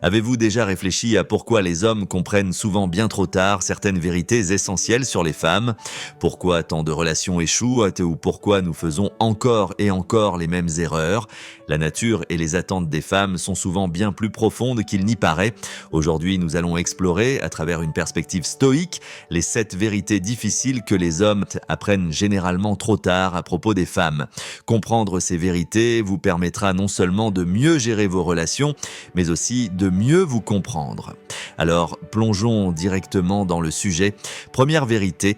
Avez-vous déjà réfléchi à pourquoi les hommes comprennent souvent bien trop tard certaines vérités essentielles sur les femmes? Pourquoi tant de relations échouent ou pourquoi nous faisons encore et encore les mêmes erreurs? La nature et les attentes des femmes sont souvent bien plus profondes qu'il n'y paraît. Aujourd'hui, nous allons explorer, à travers une perspective stoïque, les 7 vérités difficiles que les hommes apprennent généralement trop tard à propos des femmes. Comprendre ces vérités vous permettra non seulement de mieux gérer vos relations, mais aussi de mieux vous comprendre. Alors, plongeons directement dans le sujet. Première vérité.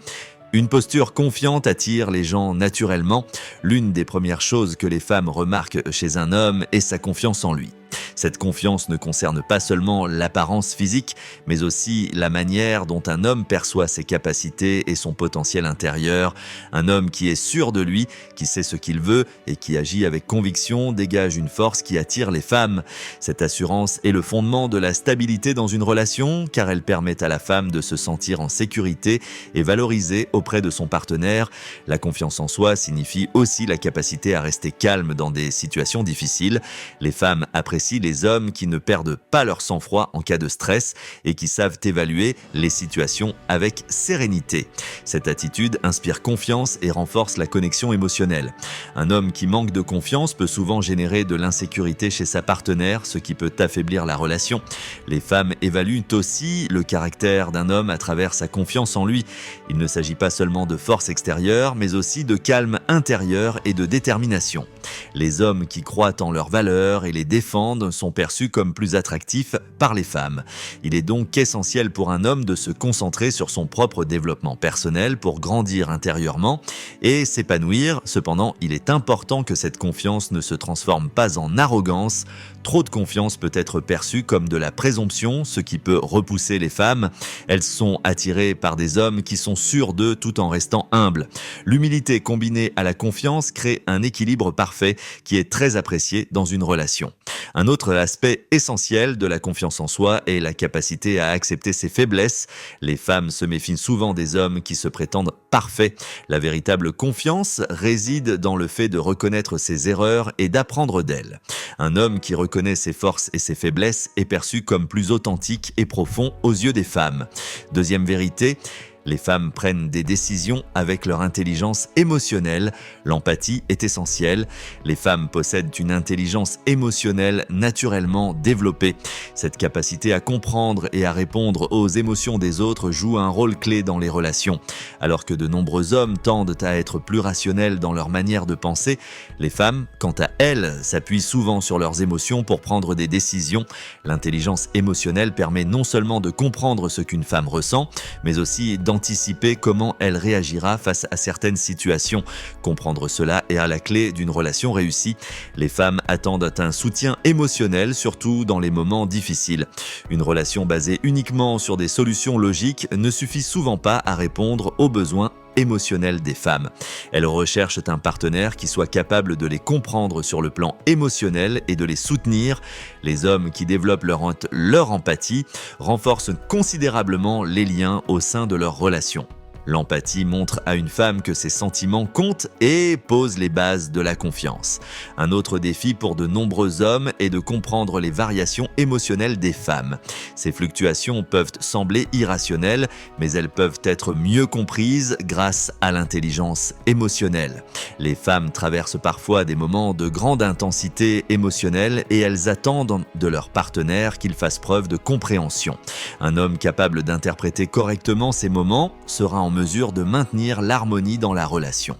Une posture confiante attire les gens naturellement. L'une des premières choses que les femmes remarquent chez un homme est sa confiance en lui. Cette confiance ne concerne pas seulement l'apparence physique, mais aussi la manière dont un homme perçoit ses capacités et son potentiel intérieur. Un homme qui est sûr de lui, qui sait ce qu'il veut et qui agit avec conviction dégage une force qui attire les femmes. Cette assurance est le fondement de la stabilité dans une relation, car elle permet à la femme de se sentir en sécurité et valorisée auprès de son partenaire. La confiance en soi signifie aussi la capacité à rester calme dans des situations difficiles. Les femmes apprécient les hommes qui ne perdent pas leur sang-froid en cas de stress et qui savent évaluer les situations avec sérénité. Cette attitude inspire confiance et renforce la connexion émotionnelle. Un homme qui manque de confiance peut souvent générer de l'insécurité chez sa partenaire, ce qui peut affaiblir la relation. Les femmes évaluent aussi le caractère d'un homme à travers sa confiance en lui. Il ne s'agit pas seulement de force extérieure, mais aussi de calme intérieur et de détermination. Les hommes qui croient en leurs valeurs et les défendent sont perçus comme plus attractifs par les femmes. Il est donc essentiel pour un homme de se concentrer sur son propre développement personnel pour grandir intérieurement et s'épanouir. Cependant, il est important que cette confiance ne se transforme pas en arrogance. Trop de confiance peut être perçue comme de la présomption, ce qui peut repousser les femmes. Elles sont attirées par des hommes qui sont sûrs d'eux tout en restant humbles. L'humilité combinée à la confiance crée un équilibre parfait qui est très apprécié dans une relation. Un autre aspect essentiel de la confiance en soi est la capacité à accepter ses faiblesses. Les femmes se méfient souvent des hommes qui se prétendent parfaits. La véritable confiance réside dans le fait de reconnaître ses erreurs et d'apprendre d'elles. Un homme qui reconnaît ses forces et ses faiblesses est perçu comme plus authentique et profond aux yeux des femmes. Deuxième vérité, les femmes prennent des décisions avec leur intelligence émotionnelle. L'empathie est essentielle. Les femmes possèdent une intelligence émotionnelle naturellement développée. Cette capacité à comprendre et à répondre aux émotions des autres joue un rôle clé dans les relations. Alors que de nombreux hommes tendent à être plus rationnels dans leur manière de penser, les femmes, quant à elles, s'appuient souvent sur leurs émotions pour prendre des décisions. L'intelligence émotionnelle permet non seulement de comprendre ce qu'une femme ressent, mais aussi d'anticiper comment elle réagira face à certaines situations. Comprendre cela est à la clé d'une relation réussie. Les femmes attendent un soutien émotionnel, surtout dans les moments difficiles. Une relation basée uniquement sur des solutions logiques ne suffit souvent pas à répondre aux besoins émotionnels des femmes. Elles recherchent un partenaire qui soit capable de les comprendre sur le plan émotionnel et de les soutenir. Les hommes qui développent leur empathie renforcent considérablement les liens au sein de leur relation. L'empathie montre à une femme que ses sentiments comptent et pose les bases de la confiance. Un autre défi pour de nombreux hommes est de comprendre les variations émotionnelles des femmes. Ces fluctuations peuvent sembler irrationnelles, mais elles peuvent être mieux comprises grâce à l'intelligence émotionnelle. Les femmes traversent parfois des moments de grande intensité émotionnelle et elles attendent de leur partenaire qu'il fasse preuve de compréhension. Un homme capable d'interpréter correctement ces moments sera en mesure de maintenir l'harmonie dans la relation.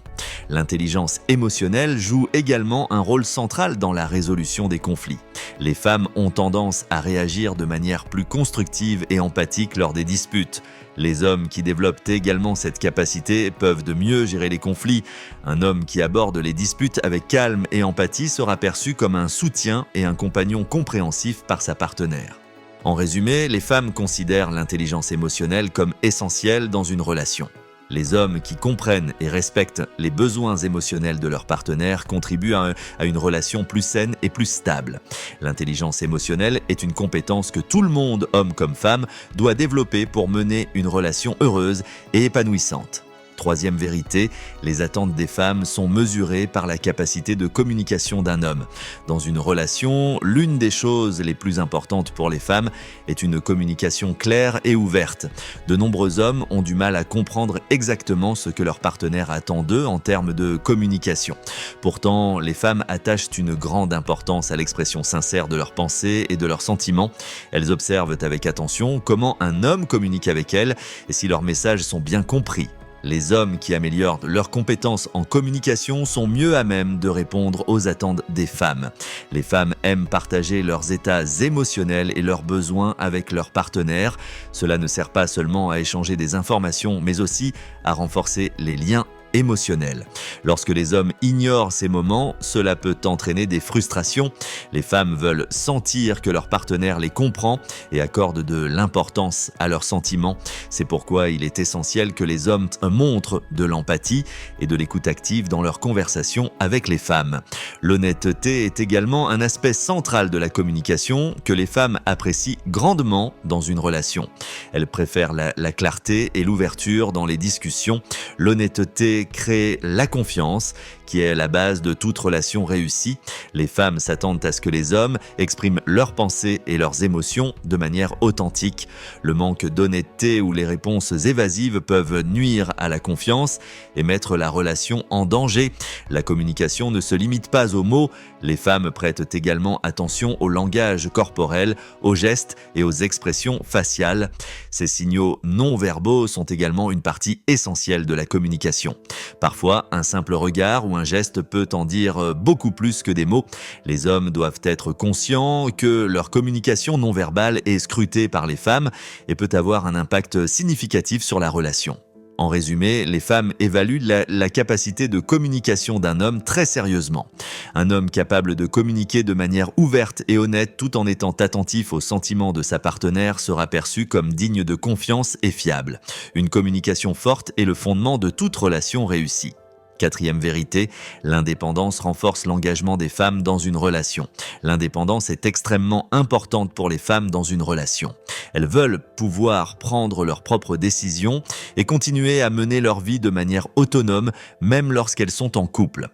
L'intelligence émotionnelle joue également un rôle central dans la résolution des conflits. Les femmes ont tendance à réagir de manière plus constructive et empathique lors des disputes. Les hommes qui développent également cette capacité peuvent de mieux gérer les conflits. Un homme qui aborde les disputes avec calme et empathie sera perçu comme un soutien et un compagnon compréhensif par sa partenaire. En résumé, les femmes considèrent l'intelligence émotionnelle comme essentielle dans une relation. Les hommes qui comprennent et respectent les besoins émotionnels de leur partenaire contribuent à une relation plus saine et plus stable. L'intelligence émotionnelle est une compétence que tout le monde, homme comme femme, doit développer pour mener une relation heureuse et épanouissante. Troisième vérité, les attentes des femmes sont mesurées par la capacité de communication d'un homme. Dans une relation, l'une des choses les plus importantes pour les femmes est une communication claire et ouverte. De nombreux hommes ont du mal à comprendre exactement ce que leur partenaire attend d'eux en termes de communication. Pourtant, les femmes attachent une grande importance à l'expression sincère de leurs pensées et de leurs sentiments. Elles observent avec attention comment un homme communique avec elles et si leurs messages sont bien compris. Les hommes qui améliorent leurs compétences en communication sont mieux à même de répondre aux attentes des femmes. Les femmes aiment partager leurs états émotionnels et leurs besoins avec leurs partenaires. Cela ne sert pas seulement à échanger des informations, mais aussi à renforcer les liens émotionnel. Lorsque les hommes ignorent ces moments, cela peut entraîner des frustrations. Les femmes veulent sentir que leur partenaire les comprend et accorde de l'importance à leurs sentiments. C'est pourquoi il est essentiel que les hommes montrent de l'empathie et de l'écoute active dans leurs conversations avec les femmes. L'honnêteté est également un aspect central de la communication que les femmes apprécient grandement dans une relation. Elles préfèrent la clarté et l'ouverture dans les discussions. L'honnêteté crée la confiance, qui est la base de toute relation réussie. Les femmes s'attendent à ce que les hommes expriment leurs pensées et leurs émotions de manière authentique. Le manque d'honnêteté ou les réponses évasives peuvent nuire à la confiance et mettre la relation en danger. La communication ne se limite pas aux mots. Les femmes prêtent également attention au langage corporel, aux gestes et aux expressions faciales. Ces signaux non-verbaux sont également une partie essentielle de la communication. Parfois, un simple regard ou un geste peut en dire beaucoup plus que des mots. Les hommes doivent être conscients que leur communication non-verbale est scrutée par les femmes et peut avoir un impact significatif sur la relation. En résumé, les femmes évaluent la capacité de communication d'un homme très sérieusement. Un homme capable de communiquer de manière ouverte et honnête tout en étant attentif aux sentiments de sa partenaire sera perçu comme digne de confiance et fiable. Une communication forte est le fondement de toute relation réussie. Quatrième vérité, l'indépendance renforce l'engagement des femmes dans une relation. L'indépendance est extrêmement importante pour les femmes dans une relation. Elles veulent pouvoir prendre leurs propres décisions et continuer à mener leur vie de manière autonome, même lorsqu'elles sont en couple.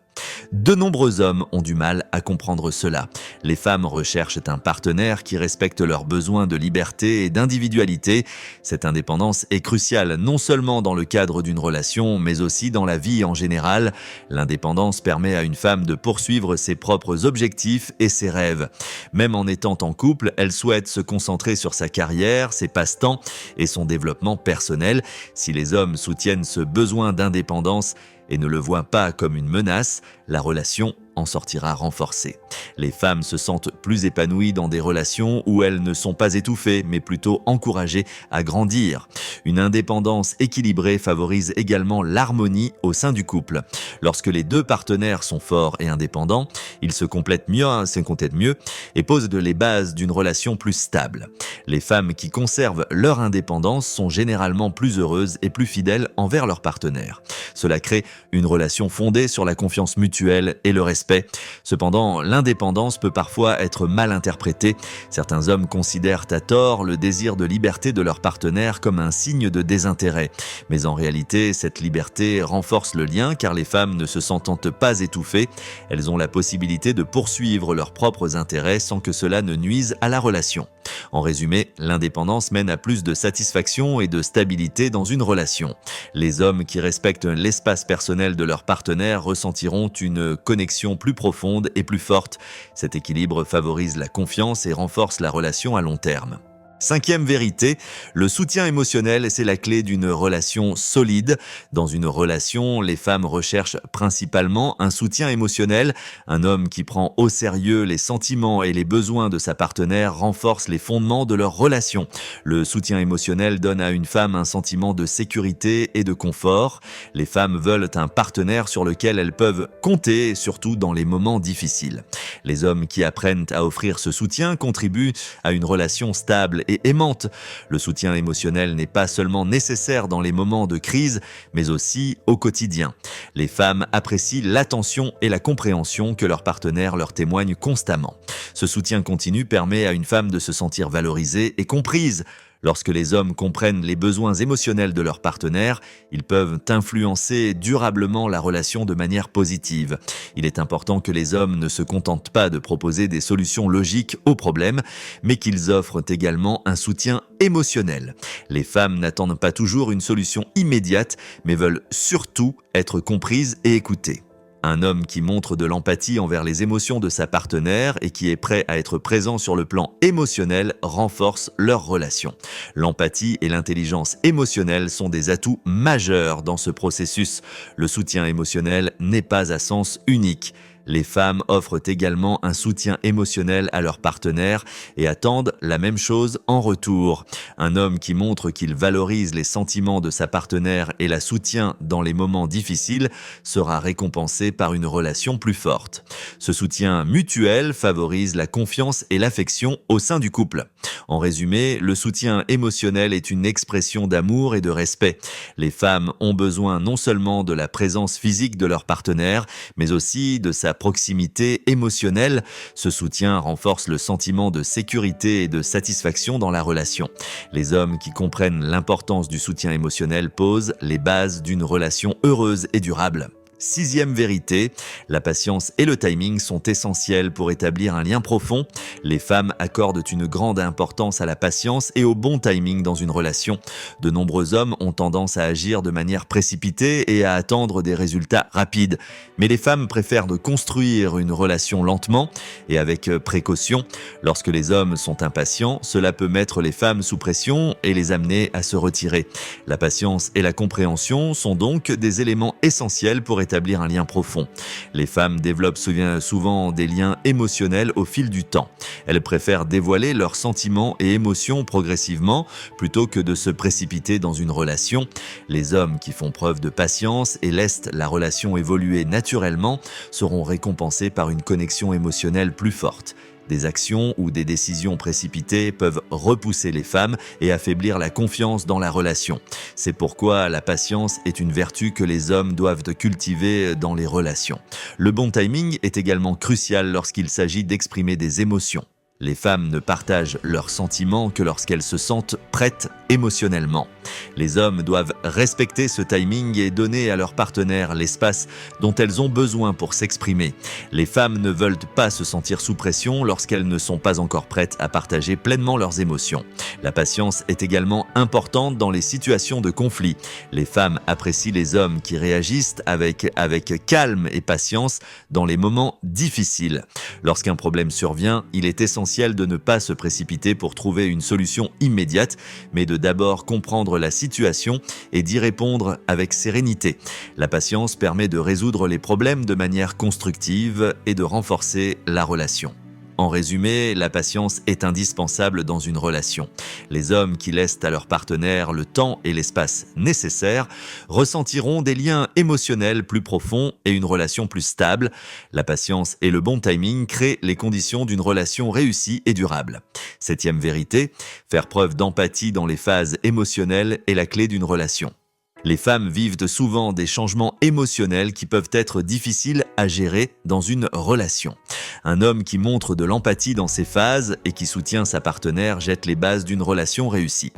De nombreux hommes ont du mal à comprendre cela. Les femmes recherchent un partenaire qui respecte leurs besoins de liberté et d'individualité. Cette indépendance est cruciale non seulement dans le cadre d'une relation, mais aussi dans la vie en général. L'indépendance permet à une femme de poursuivre ses propres objectifs et ses rêves. Même en étant en couple, elle souhaite se concentrer sur sa carrière, ses passe-temps et son développement personnel. Si les hommes soutiennent ce besoin d'indépendance et ne le voient pas comme une menace, la relation en sortira renforcée. Les femmes se sentent plus épanouies dans des relations où elles ne sont pas étouffées, mais plutôt encouragées à grandir. Une indépendance équilibrée favorise également l'harmonie au sein du couple. Lorsque les deux partenaires sont forts et indépendants, ils se complètent mieux et posent les bases d'une relation plus stable. Les femmes qui conservent leur indépendance sont généralement plus heureuses et plus fidèles envers leur partenaire. Cela crée une relation fondée sur la confiance mutuelle et le respect. Cependant, l'indépendance peut parfois être mal interprétée. Certains hommes considèrent à tort le désir de liberté de leur partenaire comme un signe de désintérêt. Mais en réalité, cette liberté renforce le lien car les femmes ne se sentant pas étouffées, elles ont la possibilité de poursuivre leurs propres intérêts sans que cela ne nuise à la relation. En résumé, l'indépendance mène à plus de satisfaction et de stabilité dans une relation. Les hommes qui respectent l'espace personnel de leur partenaire ressentiront une connexion plus profonde et plus forte. Cet équilibre favorise la confiance et renforce la relation à long terme. Cinquième vérité, le soutien émotionnel, c'est la clé d'une relation solide. Dans une relation, les femmes recherchent principalement un soutien émotionnel. Un homme qui prend au sérieux les sentiments et les besoins de sa partenaire renforce les fondements de leur relation. Le soutien émotionnel donne à une femme un sentiment de sécurité et de confort. Les femmes veulent un partenaire sur lequel elles peuvent compter, surtout dans les moments difficiles. Les hommes qui apprennent à offrir ce soutien contribuent à une relation stable et aimante. Le soutien émotionnel n'est pas seulement nécessaire dans les moments de crise, mais aussi au quotidien. Les femmes apprécient l'attention et la compréhension que leur partenaire leur témoigne constamment. Ce soutien continu permet à une femme de se sentir valorisée et comprise. Lorsque les hommes comprennent les besoins émotionnels de leur partenaire, ils peuvent influencer durablement la relation de manière positive. Il est important que les hommes ne se contentent pas de proposer des solutions logiques aux problèmes, mais qu'ils offrent également un soutien émotionnel. Les femmes n'attendent pas toujours une solution immédiate, mais veulent surtout être comprises et écoutées. Un homme qui montre de l'empathie envers les émotions de sa partenaire et qui est prêt à être présent sur le plan émotionnel renforce leur relation. L'empathie et l'intelligence émotionnelle sont des atouts majeurs dans ce processus. Le soutien émotionnel n'est pas à sens unique. Les femmes offrent également un soutien émotionnel à leur partenaire et attendent la même chose en retour. Un homme qui montre qu'il valorise les sentiments de sa partenaire et la soutient dans les moments difficiles sera récompensé par une relation plus forte. Ce soutien mutuel favorise la confiance et l'affection au sein du couple. En résumé, le soutien émotionnel est une expression d'amour et de respect. Les femmes ont besoin non seulement de la présence physique de leur partenaire, mais aussi de sa proximité émotionnelle. Ce soutien renforce le sentiment de sécurité et de satisfaction dans la relation. Les hommes qui comprennent l'importance du soutien émotionnel posent les bases d'une relation heureuse et durable. Sixième vérité, la patience et le timing sont essentiels pour établir un lien profond. Les femmes accordent une grande importance à la patience et au bon timing dans une relation. De nombreux hommes ont tendance à agir de manière précipitée et à attendre des résultats rapides. Mais les femmes préfèrent de construire une relation lentement et avec précaution. Lorsque les hommes sont impatients, cela peut mettre les femmes sous pression et les amener à se retirer. La patience et la compréhension sont donc des éléments essentiels pour établir un lien profond. Les femmes développent souvent des liens émotionnels au fil du temps. Elles préfèrent dévoiler leurs sentiments et émotions progressivement plutôt que de se précipiter dans une relation. Les hommes qui font preuve de patience et laissent la relation évoluer naturellement seront récompensés par une connexion émotionnelle plus forte. Des actions ou des décisions précipitées peuvent repousser les femmes et affaiblir la confiance dans la relation. C'est pourquoi la patience est une vertu que les hommes doivent cultiver dans les relations. Le bon timing est également crucial lorsqu'il s'agit d'exprimer des émotions. Les femmes ne partagent leurs sentiments que lorsqu'elles se sentent prêtes émotionnellement. Les hommes doivent respecter ce timing et donner à leur partenaire l'espace dont elles ont besoin pour s'exprimer. Les femmes ne veulent pas se sentir sous pression lorsqu'elles ne sont pas encore prêtes à partager pleinement leurs émotions. La patience est également importante dans les situations de conflit. Les femmes apprécient les hommes qui réagissent avec calme et patience dans les moments difficiles. Lorsqu'un problème survient, il est essentiel de ne pas se précipiter pour trouver une solution immédiate, mais de d'abord comprendre la situation et d'y répondre avec sérénité. La patience permet de résoudre les problèmes de manière constructive et de renforcer la relation. En résumé, la patience est indispensable dans une relation. Les hommes qui laissent à leur partenaire le temps et l'espace nécessaires ressentiront des liens émotionnels plus profonds et une relation plus stable. La patience et le bon timing créent les conditions d'une relation réussie et durable. Septième vérité, faire preuve d'empathie dans les phases émotionnelles est la clé d'une relation. Les femmes vivent souvent des changements émotionnels qui peuvent être difficiles à gérer dans une relation. Un homme qui montre de l'empathie dans ces phases et qui soutient sa partenaire jette les bases d'une relation réussie.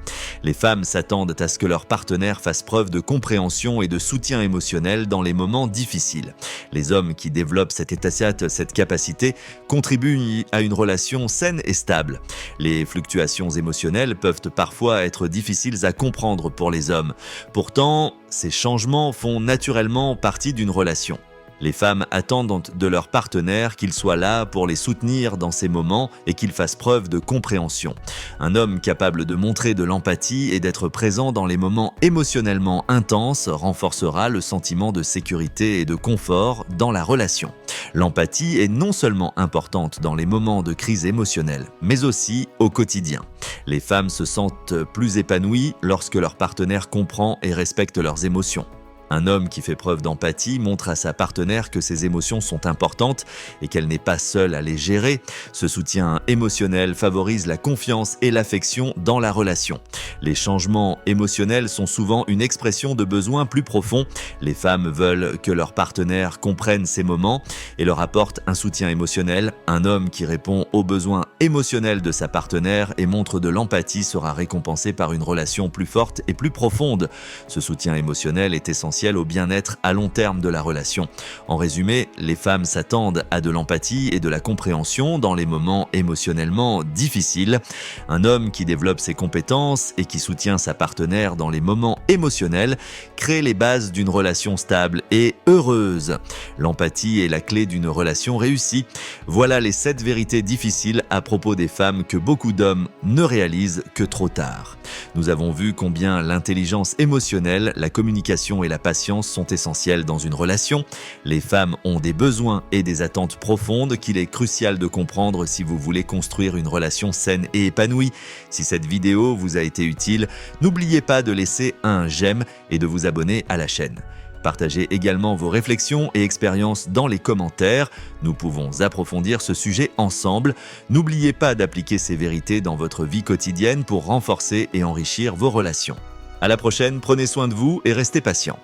Les femmes s'attendent à ce que leur partenaire fasse preuve de compréhension et de soutien émotionnel dans les moments difficiles. Les hommes qui développent cette capacité contribuent à une relation saine et stable. Les fluctuations émotionnelles peuvent parfois être difficiles à comprendre pour les hommes. Pourtant, ces changements font naturellement partie d'une relation. Les femmes attendent de leur partenaire qu'il soit là pour les soutenir dans ces moments et qu'il fasse preuve de compréhension. Un homme capable de montrer de l'empathie et d'être présent dans les moments émotionnellement intenses renforcera le sentiment de sécurité et de confort dans la relation. L'empathie est non seulement importante dans les moments de crise émotionnelle, mais aussi au quotidien. Les femmes se sentent plus épanouies lorsque leur partenaire comprend et respecte leurs émotions. Un homme qui fait preuve d'empathie montre à sa partenaire que ses émotions sont importantes et qu'elle n'est pas seule à les gérer. Ce soutien émotionnel favorise la confiance et l'affection dans la relation. Les changements émotionnels sont souvent une expression de besoins plus profonds. Les femmes veulent que leur partenaire comprenne ces moments et leur apporte un soutien émotionnel. Un homme qui répond aux besoins émotionnels de sa partenaire et montre de l'empathie sera récompensé par une relation plus forte et plus profonde. Ce soutien émotionnel est essentiel au bien-être à long terme de la relation. En résumé, les femmes s'attendent à de l'empathie et de la compréhension dans les moments émotionnellement difficiles. Un homme qui développe ses compétences et qui soutient sa partenaire dans les moments émotionnels crée les bases d'une relation stable et heureuse. L'empathie est la clé d'une relation réussie. Voilà les 7 vérités difficiles à propos des femmes que beaucoup d'hommes ne réalisent que trop tard. Nous avons vu combien l'intelligence émotionnelle, la communication et la patience sont essentielles dans une relation. Les femmes ont des besoins et des attentes profondes qu'il est crucial de comprendre si vous voulez construire une relation saine et épanouie. Si cette vidéo vous a été utile, n'oubliez pas de laisser un j'aime et de vous abonner à la chaîne. Partagez également vos réflexions et expériences dans les commentaires. Nous pouvons approfondir ce sujet ensemble. N'oubliez pas d'appliquer ces vérités dans votre vie quotidienne pour renforcer et enrichir vos relations. À la prochaine, prenez soin de vous et restez patient.